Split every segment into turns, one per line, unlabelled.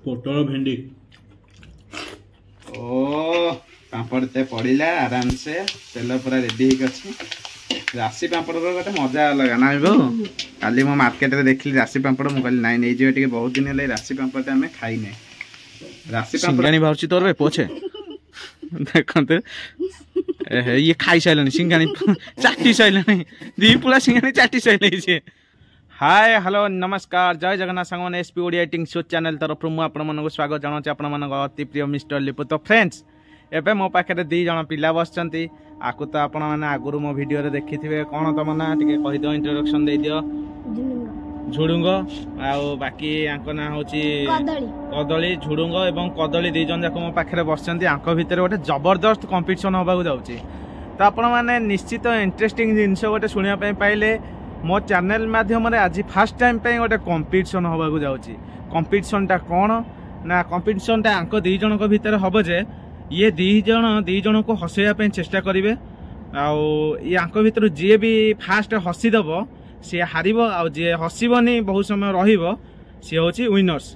पोटल भेंडी
ओ पापड़ ते पड़िला आराम से तेल पूरा रेडी राशि पापड़ गोटे मजा अलग ना बो काली मो मार्केट रे देखली राशि पापड़ मु कहली नाइ नै जे बहुत दिन ले राशि पापड़ आम खाइने राशि सिंगाणी बाहर तोर बे पोछे देखते ये खाई सारे सिंगाणी चाटी सारे दी पुला सिंगाणी चाटी सारे हाय हेलो नमस्कार जय जगन्नाथ सांग SP Odia eating show channel तरफ मुझे आपको स्वागत जनाऊँ आपण अति प्रिय मिस्टर लिपु। तो फ्रेंड्स एबे मो पाखे दी जन पिला बसचंती आकु तो आपण मैंने आगुरी मो वीडियो रे देखि थे कौन तुम ना टे कही दो इंट्रोडक्शन दे दियो झुडुंग आउ बाकी आंको ना होची कदली झुडुंग एवं कदली दी जन जाक मो पाखे बसचंती आंको भितर गोटे जबरदस्त कंपटीशन होबा जाउची। तो आपण मैंने निश्चित इंटरेस्टिंग जिनस गोटे सुनिया पाइले मो चैनल माध्यम आज फास्ट टाइम पे गोटे कंपटीशन होबा जाउची। कंपटीशन टा कौन ना कंपटीशन टा आंको दी जन को भितर हम जे ये दी जन को हसैया चेष्टा करेंगे ये आंको भितर जी भी फास्ट हसीदेव सी हार आ जी हसबनी बहुत समय सी हूँ विनर्स।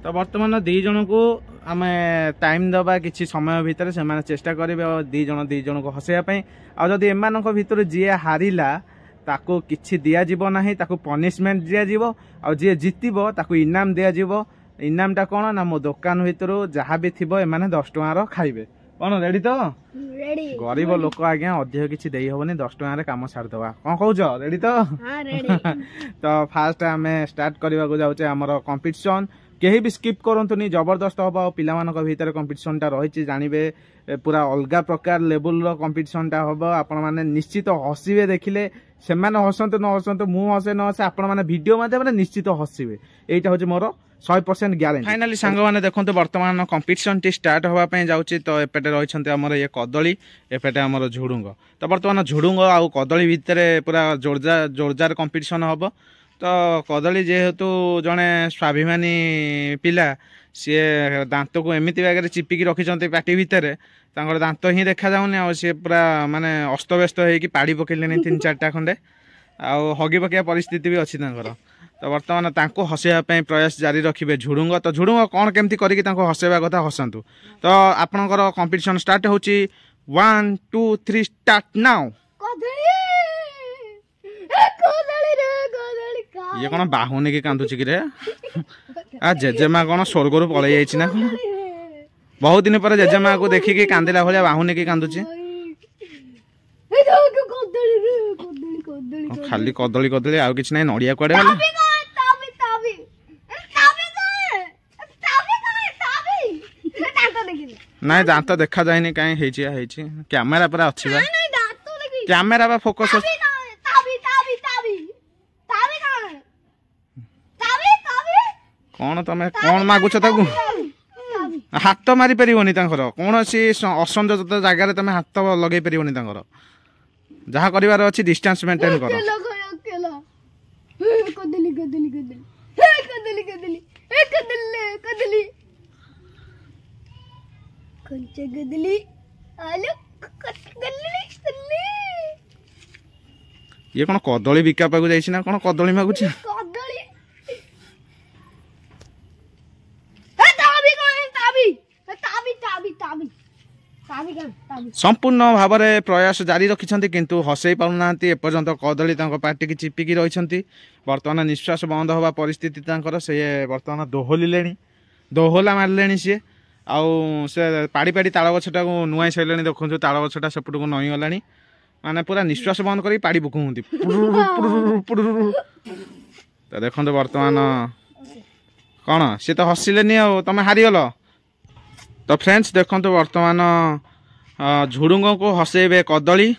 तो बर्तमान दी जन को आम टाइम दबा किसी समय भितर से चेष्टा करेंगे दी जन को हसैया आदि एम भर जी हारिला ताको किछि दिया जीवो नाही ताको पनिशमेंट दिया जीवो आ जे जितिबो ताको इनाम दिया जीवो। इनामटा कौन ना मो दुकान भितर जहाँ भी थी एमाने 10 टंकार खाइबे कौन रेडी तो रेडी गरीब लोक आज्ञा अधिक किछि देई होबनी 10 टंकार काम सारदवा कौन कहूछ रेडी तो हां रेडी। तो फास्ट आम स्टार्ट करबा को जाउचे हमर कंपटीशन केही भी स्किप करंतुनी जबरदस्त होबा पिला मानक भीतर कंपटीशन टा रहिछि जानिबे पूरा अलगा प्रकार लेवल रो कंपटीशन टा होबा आपण माने निश्चित हसिबे देखिले सेमाने हसंत न हसंत मु हसे न हसे आपण माने वीडियो माध्यम रे निश्चित हसिबे एटा होछि मोर 100% ग्यारंटी। फाइनली सांग माने देखंतु वर्तमान कंपटीशन टी स्टार्ट होबा पय जाउछि। तो एपेटे रहिछन्ते हमर ये कदली एपेटे हमर झुडुंग। तो वर्तमान झुडुंग आ कदली भितर पूरा जोरदार कंपटीशन होबो। तो कदली जेहेतु जड़े स्वाभिमानी पिला सी दांत को एमती बागे चिपिकी रखी पाटी भितर दांत ही देखा जाऊनी आ सी पूरा माने अस्तव्यस्त होगी पाड़ी पकड़े 3-4टा खंडे आउ हगी पकड़ा परिस्थिति भी अच्छी। तो बर्तमान तांको हसैया प्रयास जारी रखिए झुडुंग। तो झुडुंग कौन केमती करके हसैया कथा हसंतु। तो आपणकर कंपटीशन स्टार्ट होची 1 2 3 स्टार्ट नाउ। ये कौन बाहुनी की कांदुची कि रे आ जेजेमा कौन स्वर्ग रु पलि जाइछि ना बहुत दिन पर जेजेमा को देखिकी कांदिला भलिया बाहुनी की कांदुची खाली कदली कदली आ किछ नै नडिया कुआडे गले नाइ दांत देखा जाइनी काई हेछि हेछि कैमरा पर अछि बा कैमरा बा फोकस कौन तुम कौन मागुच ताकू हाथ मारी पारनी कौन सी असंजोत जगार तुम हाथ लगे पारनी जहाँ कर अच्छी डिस्टेंस मेंटेन कर। ये कौन कदली बिका पाक जाइए कौन कदली मागुच संपूर्ण भाव में प्रयास जारी रखिंट किंतु हसई पाना एपर्यंत कदली पार्टी की चिपिकी रही। बर्तमान निश्वास बंद हवा परिस्थिति से बर्तमान दोहलिले दोहला मारे सी आउ से पाड़ी पाड़ी ताड़ गछटा को नुआई सारे देखो ताड़ गछटा सेपट को नई गला माने पूरा निश्वास बंद कर पाड़ी पकाउंती। तो देखो बर्तमान कौन सी तो हसिले आ तुम हारीगल। तो फ्रेंड्स देखो बर्तमान झुडुंग को हसैबे कदली।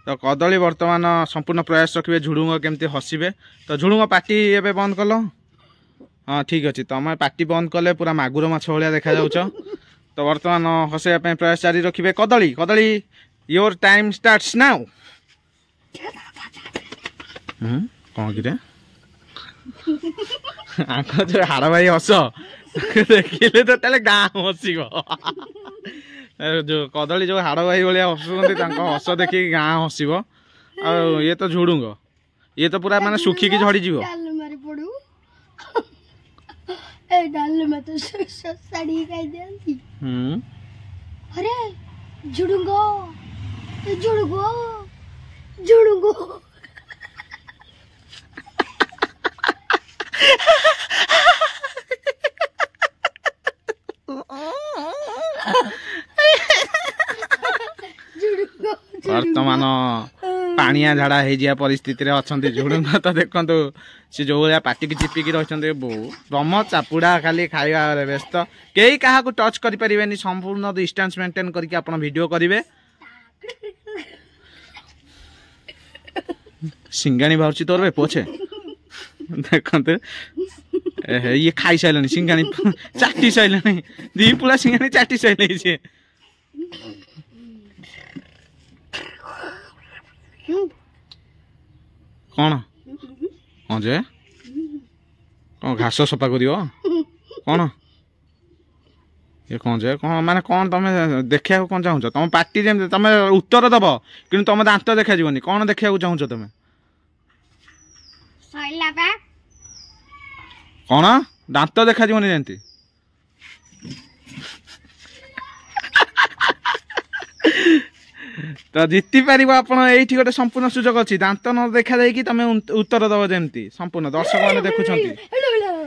तो कदली बर्तमान संपूर्ण प्रयास रखिए झुडुंग केमती हसबे। तो झुडुंग पार्टी एबे बंद कल हाँ ठीक अच्छे तुम पार्टी बंद कले पूरा मागुर माछ भाया देखा जाउछ। तो बर्तमान हसैया प्रयास जारी रखिए कदली कदली योर टाइम स्टार्ट्स नाउ। कौन कि आंख जो हाड़ भाई हस देखिले तो ताले गाँ हसिब जो कदली जो हाड़ भाई भाया हसुंत हस देखिए गाँ हसिब आ ये तो झुडुंग ये तो पूरा माने सुखिकी झड़ी जीव
डालमा तो साड़ी खाई दियंती अरे जुड़ूंगो जुड़ूंगो जुड़ूंगो
वर्तमान पानिया झाड़ा हो परिस्थिति रे अच्छा झुड़ुंग तो देखो सी जो भाया पाटिकी चिपिकी रही बो बम चापुड़ा खाली खाଇବା व्यस्त कई क्या टच करें संपूर्ण डिस्टेंस मेंटेन करके आप वीडियो करेंगे सिंगाणी बाहर तोर बे पोछे देखते ये खाई सारे सिंगाणी चाटी सारे दी पुला सिंगाणी चाटी सारे सी कौन हाँ जे कौन घास सफा कर कौन ये कौन जे कौन माने कौन तुम देखा कौन चाहूच तुम पार्टी जमी तुम उत्तर दब कि तुम दांत देखा जीवनी कौन देखा चाहूच तुम कौन दांत देखा जीवनी जमी तो जीति पार आप गोटे संपूर्ण सुजोग अच्छी दांत न देखा जाकि तुम उत्तर दब जमी संपूर्ण दर्शक मैंने देखुं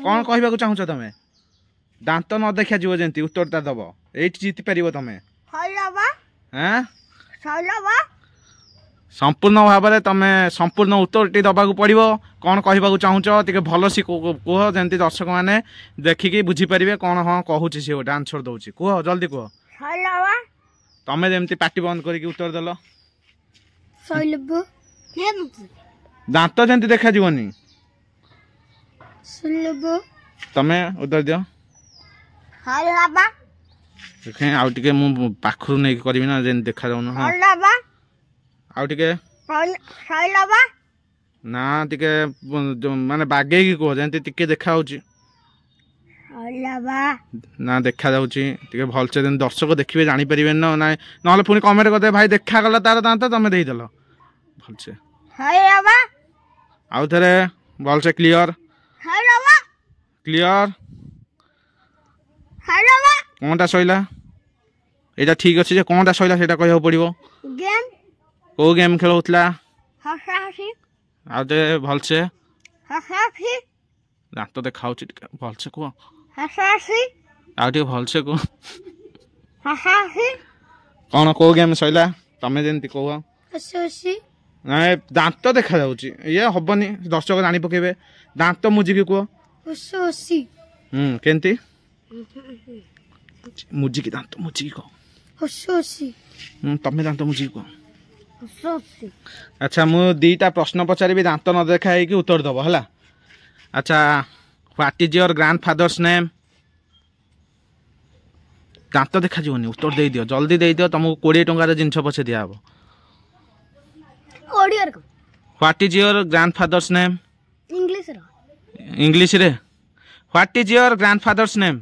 कौन कहवाक चाहूच तुम दांत न देखा जीव जमी उत्तरटा दब ये जीति पार तुम संपूर्ण भाव में तुम संपूर्ण उत्तर दबा पड़ो कौन कहवाक चाहूच टे भल सी कह जमी दर्शक मैंने देखिकी बुझीपारे कौन हाँ कहूँ सी गोटे आंसर दौर कह जल्दी कह तमें जमी पार्टी बंद करके उत्तर देल दांत जमी देखा जीवनी तमें उत्तर दियो देखें आउ टे पाखु नहीं करी ना जमी देखा जाऊन हाँ आउ टे ना टे माने बागे कह जमी टे देखा ना देखा जाऊे भलसे दर्शक देखिए जानीपर ना ना पुणी कमेंट करदे भाई देखा गला तार दांत तुम देदेल भलसे आउ थे भलसे क्लियर क्लियर कौनटा सैला यहाँ ठीक अच्छे कौनटा सैला से कह पड़ो कौ गेम खेलुला आउ थे भलसे दांत देखा भलसे कह आउ भलसे कह कौन कौ गेम सैला तमें जमी कह ना दांत देखा ये हेनी दर्शक जानी पकेबे दांत मुझिकी कह केंती मुझिकी दांत मुझिकी कह तमें दांत मुझिकी कह अच्छा मु दीटा प्रश्न पचारि दांत न देखा कि उत्तर दब है अच्छा what is your grandfather's name दांत देखा जीवनी उत्तर दे दियो जल्दी दे दियो तुमको 20 टंकार जिनस पछे दिया हबो what is your grandfather's name English रे what is your grandfather's name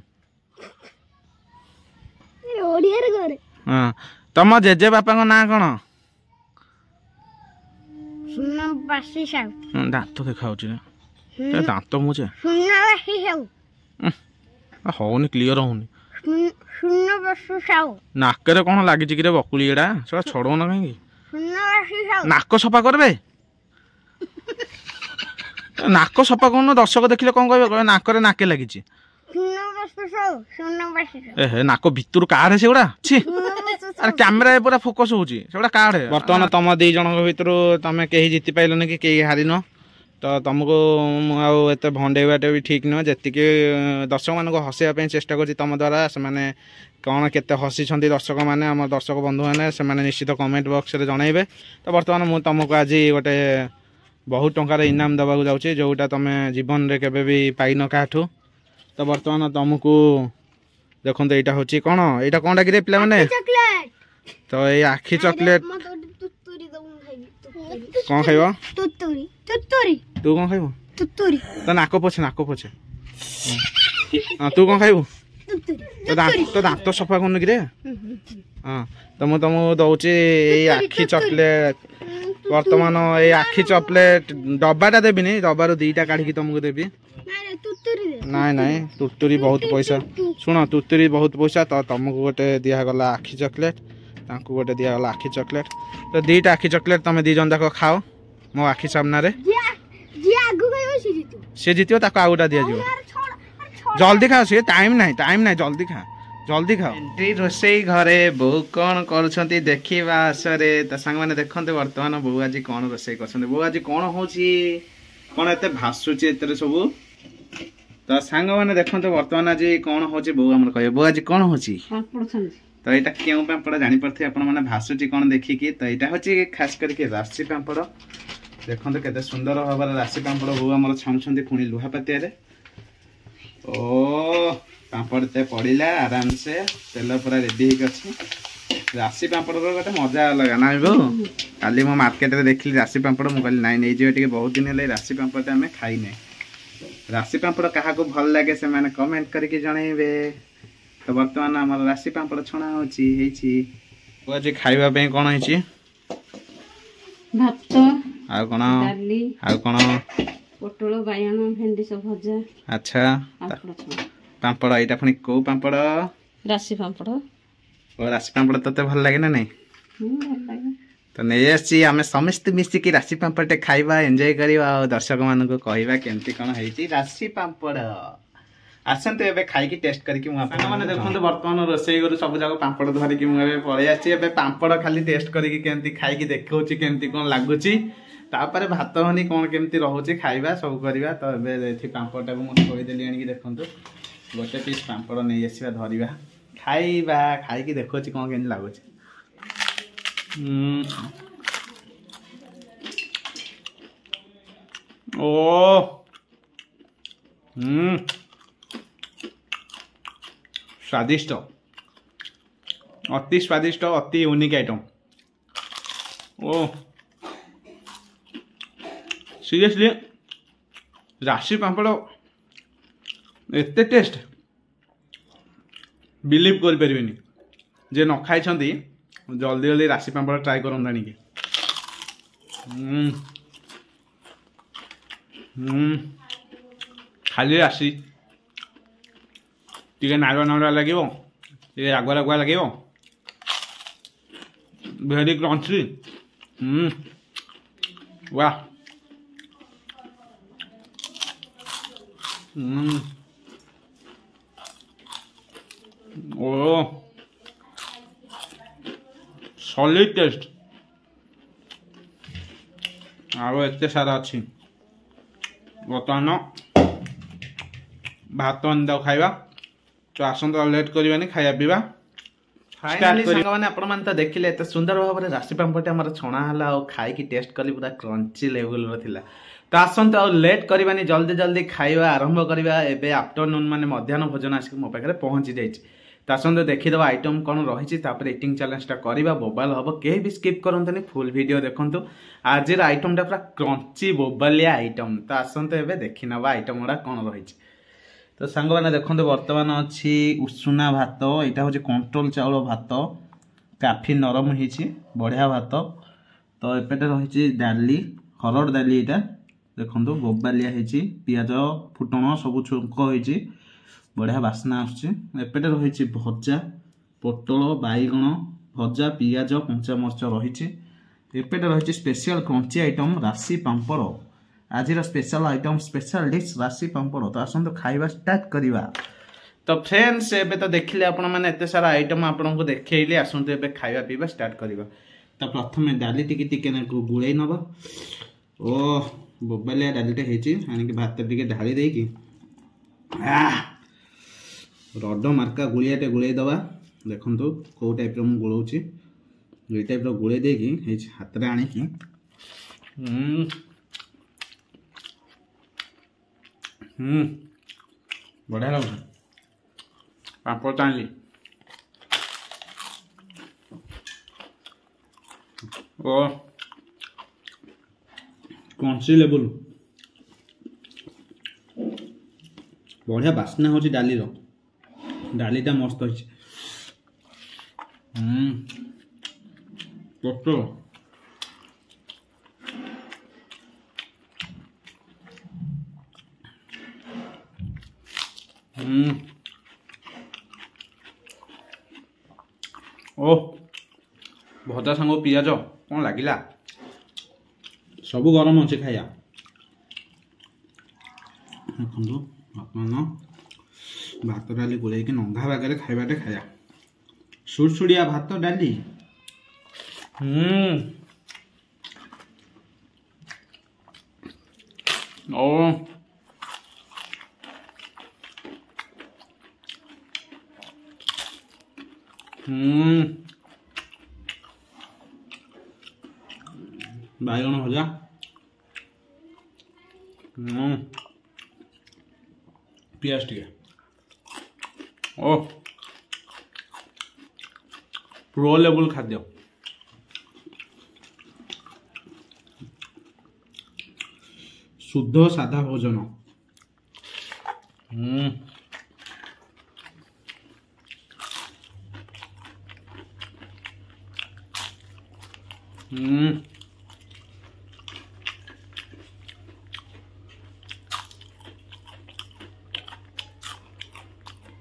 हां तम जेजे बापा को ना कोन दांत देखा दांत मुझे हौनी क्लीयर हौनी नाकरे कौन लगी बकुली एड़ा से छड़ो ना कहीं नाक सफा करबे नाक सफा कर दर्शक देखिले कौन कह नाकरे नाके लगी नाक भितर काढ़े से गुड़ा अरे कैमेरा पूरा फोकस होची सेगुड़ा काढ़े बर्तमान तुम दी जन भितर तुम कहीं जीति पाइलन कि कहीं हारिन तो तुमको एत भंडेवाटा भी ठीक नुह जी दर्शक मान हसैया चेष्टा कर तुम द्वारा से कौन केते हसी दर्शक मैंने आम दर्शक बंधु मैंने निश्चित कमेंट बॉक्स रे जनइबे तो बर्तमान मुझे तुमको आज गोटे बहुत टंकार इनाम देवाक जाऊँगी जोटा तुम जीवन में केवे भी पाइन क्या तो बर्तमान तुमको देखो यहाँ हूँ कौन यहाँ कौन कि पे तो ये आखि चॉकलेट कौन खाइब तू कौन खाइब तो नाक पोछे तू कौन खाइब तो दांत सफा कर हाँ तो मुझे तुमको दौची आखि चॉकलेट बर्तमान ये आखि चॉकलेट डब्बाटा देवी डब्बार 2टा काढ़ी तुमको देवी नाई नाई तुरतुरी बहुत पैसा शुण तुरतुरी बहुत पैसा तो तुमको गोटे दिगला आखि चॉकलेट तांको गोटे दिगला आखि चॉकलेट तो दीटा आखि चॉकलेट तुम दी जन जाक खाओ मो आखि सामने सी जीत आ गोटा दि जल्दी खाओ सी टाइम ना जल्दी खाओ एंट्री रोसई घरे बो कौन कर देखा आसरे तो सांग मैंने देखते बर्तमान बो आज कौन रोसई कर बो आज कौन हो कौन एत भासुची एत सब तो सांग मैंने देखते बर्तमान आज कौन हो बो आम कह बो आज कौन हो तो यहाँ क्यों पापड़ जापे आपने भासुची कौन देखिकी तो यहाँ हूँ खास करके राशि पापड़ देखते केते सुंदर भाव राशि पापड़ बो आम छाणुंट पुणी लुहा पातिया ओ पापड़ ते पड़ा आराम से तेल पूरा रेडी राशि पापड़ गोटे मजा अलग ना बो काली मो मार्केट में देखली राशि पापड़ मुझे नाई नहीं जाए बहुत दिन है राशि पापड़ आम खाईने राशि पापड़ क्या भल लगे से मैंने कमेंट करके जनइबे तो बर्तमान आम राशि पापड़ छणा हो आज खाइबा कौन है
भात
आ कौन आ कौन
पोटल बायण भेंडी सब भजा
अच्छा पापड़ यहाँ पुणी कौ पापड़
राशि पापड़
राशि पापड़ तोते भल लगे ना नहीं तो नहीं आम समस्त मिसिकी राशि पापड़ खाइबा एंजॉय करवा और दर्शक मान कहवा केमती कौन है राशि पापड़ आसतु ए खाई टेस्ट करके मैंने देखते बर्तमान रोसई करू सब जाक पापड़ धरिकी मुझे पलि आसी पापड़ खाली टेस्ट करके खाई देखा केमती कौन लगुच तापर भात हनी कौन केमती रोचे खाइबा सब करवा तो ये पापड़ा को मुझे थोदेली आनिक देखूँ गोटे पीस पापड़ नहीं आसवा धरवा खाइबा खाई देखा कौन केमती लगुच ओ स्वादिष्ट अति स्वादिष्ट अति यूनिक आइटम ओ सीरियसली राशि पापड़ एत टेस्ट बिलीव कर जे न खाई जल्दी जल्दी राशि पापड़ ट्राए करता कि खाली राशि टे नाड़ुआ नाड़ुआ लगे रागुआ रागुआ लगे भेरी क्रंची वाह ओ सॉलिड टेस्ट आरो एते सारा अच्छी बर्तमान भात अंदा खाइबा तो आसंत लेट करवानी खाया पीवा फाइनली सांगने आपण तो देखिले एत सुंदर भाव में राशि पापड़ आम छणा है और खाई टेस्ट कली पूरा क्रंची लेवल रा तो आसंत आ लेट करवानी जल्दी जल्दी खाइबा आरंभ करवा एबे आफ्टरनून माने मध्याह्न भोजन आसिक मो पाखे पहुंची जाइए तो आसंत देखीदे आइटम कौन रही इटिंग चैलेंजटा करवा बोबाल हम कहीं भी स्किप करते फुल वीडियो देखु आज आइटमटा पूरा क्रंची बोबालिया आइटम तो आसंत एबे देखी नवा आइटम गुड़ा कौन रही तो सांग मैंने देखते बर्तमान अच्छी उषुना भात यहाँ हूँ कंट्रोल चाउल भात काफी नरम हो बढ़िया भात तो एपटे रही डाली हरड़ डाली यहाँ देखो बोबालिया हो पियाज फुटण सब छुंक हो बढ़िया बास्ना आसपटे रही भजा पोटल बैगण भजा पियाज कंचा मरच रही एपटे रही स्पेशल क्रंची आइटम राशि पापड़ आज स्पेशल आइटम स्पेशल डिश राशि पापड़ तो आसतु खाइबा स्टार्ट करवा तो फ्रेंड्स एबे तो देखिले आपण माने एते सारा आइटम आपन को देखैली आसतु एबे खाइबा पीबा स्टार्ट करवा तो प्रथमे डाली टिके टिके ना गुळै नबा ओ बोबालिया डालीटे हेची आनिक भात टिके ढाली देकी रड मार्का गुड़ियाटे गुड़े दबा देखु कौ टाइप रो गुड़ाऊँच ये टाइप रो गुड़े देकी हाथ में आणिकी बढ़िया लगे पापड़ टाणी ओ क्रंची लेवल बढ़िया बास्ना हो डाली रो डालीटा मस्त अच्छे पोटल ओ भजा सांग पियाज कौन लगिला सबू गरम अच्छे खाया देखो अपन भात डाली गोल नंगा बागे खाइबाटे खाया सुड़सुड़िया भात डाली ओ बैगन भजा पियाज टे ओ प्रो लेवल खाद्य शुद्ध साधा भोजन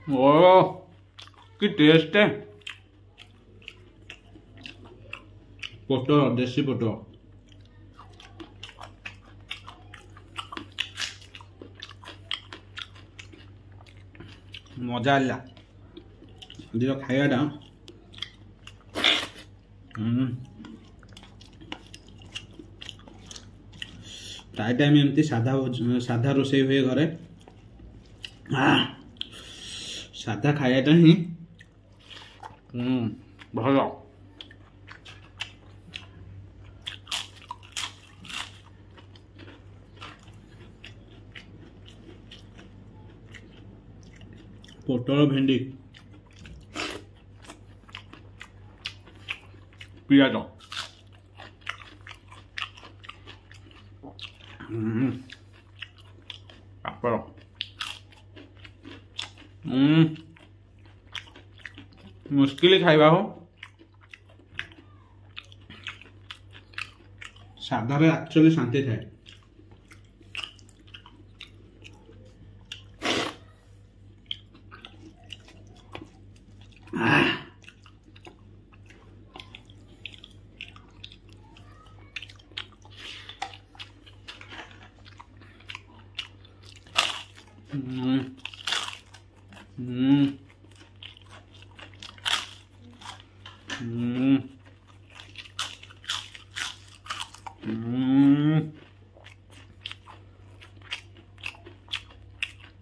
ओ कि टेस्ट है पोटल देसी पोटल मजा आला आज खाइबाटा प्राय टाइम एमती साधा रोषे हुए घरे साधा खाइबाटा ही भल पोटल भेंडी पियाज पापड़ मुश्किल खाइबा हो साधारे एक्चुअली शांति थाए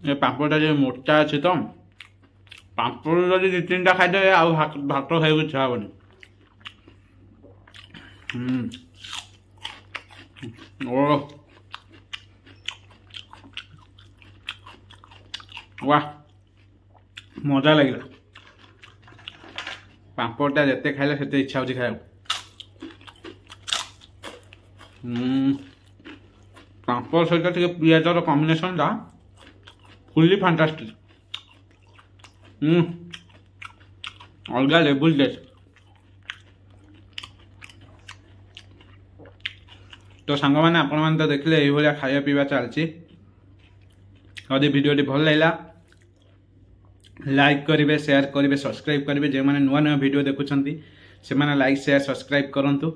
ये पापड़ा जो मोटा अच्छे तो पापड़ जब दु तीन टा खाईदे आउ भात खाई इच्छा हेनी ओ वाह मजा लगे पापड़ा जिते खाइले सेते इच्छा होची खाया पापड़ सहित टे पियाजर कॉम्बिनेशन टा फुल्ली फैंटास्टिक अलग लेवल टेस्ट तो सांग मैंने आपण मैंने तो देखले ये भाया खाया पीवा चलती यदि वीडियोटी भल लगा लाइक करेंगे शेयर करेंगे सब्सक्राइब करेंगे जो मैंने नुआ नुआ वीडियो देखुंट से मैंने लाइक शेयर सब्सक्राइब करूँ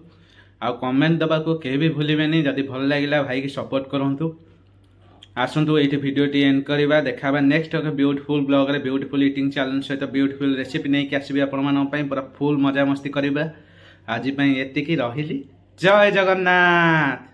आउ कमेंट दबा को कहीं भी भूलें जदि भल लगे भाई की सपोर्ट करूँ आसतु ये वीडियोटी एंड करवा देखा नेक्स्ट ब्यूटीफुल ब्लॉग रे ब्यूटीफुल इटिंग चैलेंज सहित ब्यूटीफुल रेसिपी नहीं कि आसबि आपण पूरा फुल मजा मस्ती करवा आज ये रही जय जगन्नाथ।